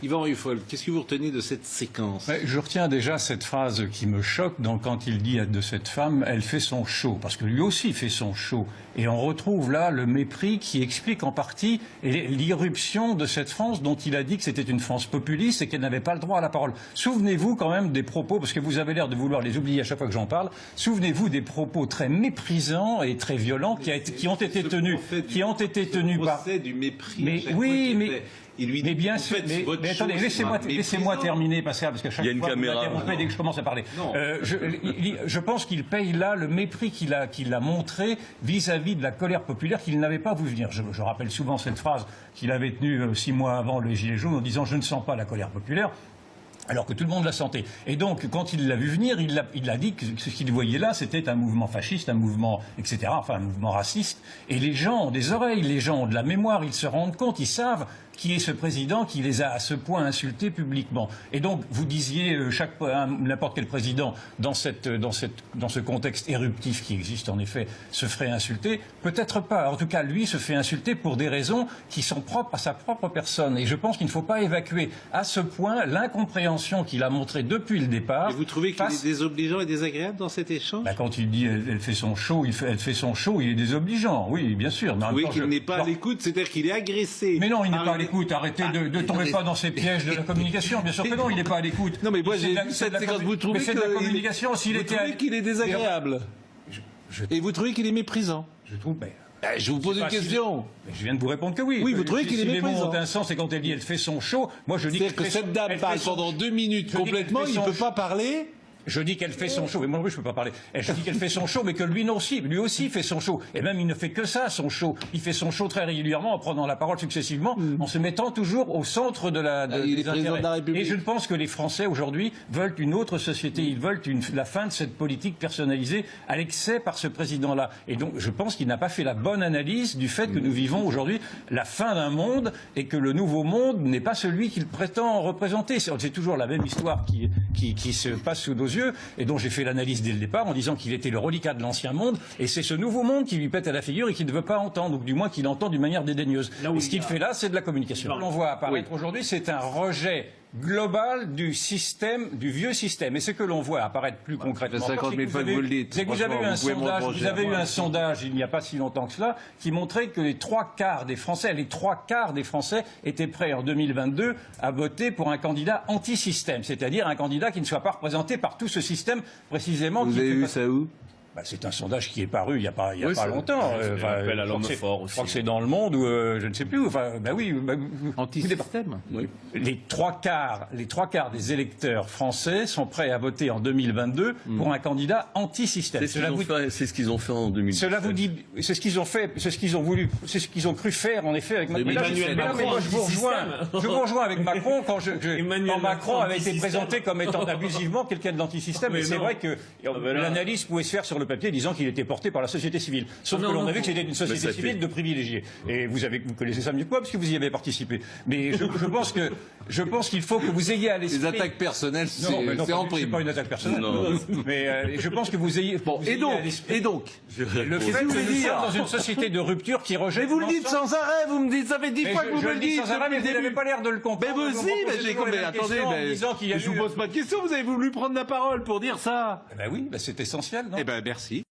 Yvan Rufol, qu'est-ce que vous retenez de cette séquence? Je retiens déjà cette phrase qui me choque quand il dit de cette femme, elle fait son show, parce que lui aussi fait son show. Et on retrouve là le mépris qui explique en partie l'irruption de cette France dont il a dit que c'était une France populiste et qu'elle n'avait pas le droit à la parole. Souvenez-vous quand même des propos, parce que vous avez l'air de vouloir les oublier à chaque fois que j'en parle, souvenez-vous des propos très méprisants et très violents qui ont été tenus par... du mépris. Mais oui, mais bien sûr, mais attendez, laissez-moi terminer, Pascal, parce qu'à chaque fois, vous m'interrompez dès que je commence à parler. Je pense qu'il paye là le mépris qu'il a montré vis-à-vis de la colère populaire qu'il n'avait pas vu venir. Je rappelle souvent cette phrase qu'il avait tenue 6 mois avant le Gilet jaune en disant « Je ne sens pas la colère populaire ». Alors que tout le monde la sentait. Et donc, quand il l'a vu venir, il a dit que ce qu'il voyait là, c'était un mouvement fasciste, un mouvement, etc., enfin un mouvement raciste. Et les gens ont des oreilles, les gens ont de la mémoire, ils se rendent compte, ils savent qui est ce président qui les a à ce point insultés publiquement. Et donc, vous disiez, n'importe quel président, dans ce contexte éruptif qui existe en effet, se ferait insulter. Peut-être pas. En tout cas, lui se fait insulter pour des raisons qui sont propres à sa propre personne. Et je pense qu'il ne faut pas évacuer à ce point l'incompréhension qu'il a montrée depuis le départ. Et vous trouvez qu'il est désobligeant et désagréable dans cet échange? Quand il dit elle fait son show, elle fait son show, il est désobligeant. Oui, bien sûr. Mais oui, qu'il n'est pas à l'écoute, c'est-à-dire qu'il est agressé. Mais non, il n'est pas à l'écoute. Arrêtez de tomber pas dans ces pièges de la communication. Bien sûr que non, il n'est pas à l'écoute. Non, mais moi j'ai vu cette séquence. Vous trouvez qu'il est désagréable? Et vous trouvez qu'il est méprisant? Je trouve. Je vous pose une question. Je viens de vous répondre que oui. Oui, vous trouvez qu'il est méprisant? Les mots ont un sens et quand elle dit elle fait son show, moi je dis que cette dame parle pendant 2 minutes complètement, il ne peut pas parler. Je dis qu'elle fait son show, et moi non plus je ne peux pas parler. Je dis qu'elle fait son show, mais que lui aussi fait son show. Et même il ne fait que ça, son show. Il fait son show très régulièrement en prenant la parole successivement, en se mettant toujours au centre des intérêts. Et je pense que les Français aujourd'hui veulent une autre société. Ils veulent la fin de cette politique personnalisée à l'excès par ce président-là. Et donc je pense qu'il n'a pas fait la bonne analyse du fait que nous vivons aujourd'hui la fin d'un monde et que le nouveau monde n'est pas celui qu'il prétend représenter. C'est toujours la même histoire qui se passe sous nos yeux et dont j'ai fait l'analyse dès le départ en disant qu'il était le reliquat de l'ancien monde et c'est ce nouveau monde qui lui pète à la figure et qui ne veut pas entendre, ou du moins qu'il entend d'une manière dédaigneuse. Et ce qu'il fait là, c'est de la communication. Ce que l'on voit apparaître aujourd'hui, c'est un rejet global du système, du vieux système. Et ce que l'on voit apparaître plus concrètement, 50 000 fois que vous le dites. C'est que vous avez eu un sondage il n'y a pas si longtemps que cela qui montrait que les 3/4 des Français étaient prêts en 2022 à voter pour un candidat anti-système, c'est-à-dire un candidat qui ne soit pas représenté par tout ce système précisément. Vous avez vu ça où? C'est un sondage qui est paru il n'y a pas longtemps. Je crois que c'est dans Le Monde ou je ne sais plus. Anti-système. Oui. Les 3/4 des électeurs français sont prêts à voter en 2022 pour un candidat anti-système. C'est ce qu'ils ont fait en 2017. Cela vous dit, c'est ce qu'ils ont fait, c'est ce qu'ils ont voulu, c'est ce qu'ils ont cru faire en effet avec Macron. Je vous rejoins avec Macron quand Macron avait été présenté comme étant abusivement quelqu'un de l'anti-système. Et c'est vrai que l'analyse pouvait se faire sur le papier disant qu'il était porté par la société civile. Sauf que l'on a vu que c'était une société civile de privilégiés. Et vous connaissez ça mieux que moi parce que vous y avez participé. Mais je pense qu'il faut que vous ayez à l'esprit... Les attaques personnelles, c'est en prime. C'est pas une attaque personnelle. Mais je pense que vous ayez... Et donc le fait que nous sommes dans une société de rupture qui rejette... Mais vous le dites sans arrêt, vous me dites, ça fait 10 fois que vous me le dites. Sans arrêt, mais vous n'avez pas l'air de le comprendre. Mais vous aussi, j'ai compris. Attendez, je vous pose pas de question, vous avez voulu prendre la parole pour dire ça. Oui, c'est essentiel, non? Merci.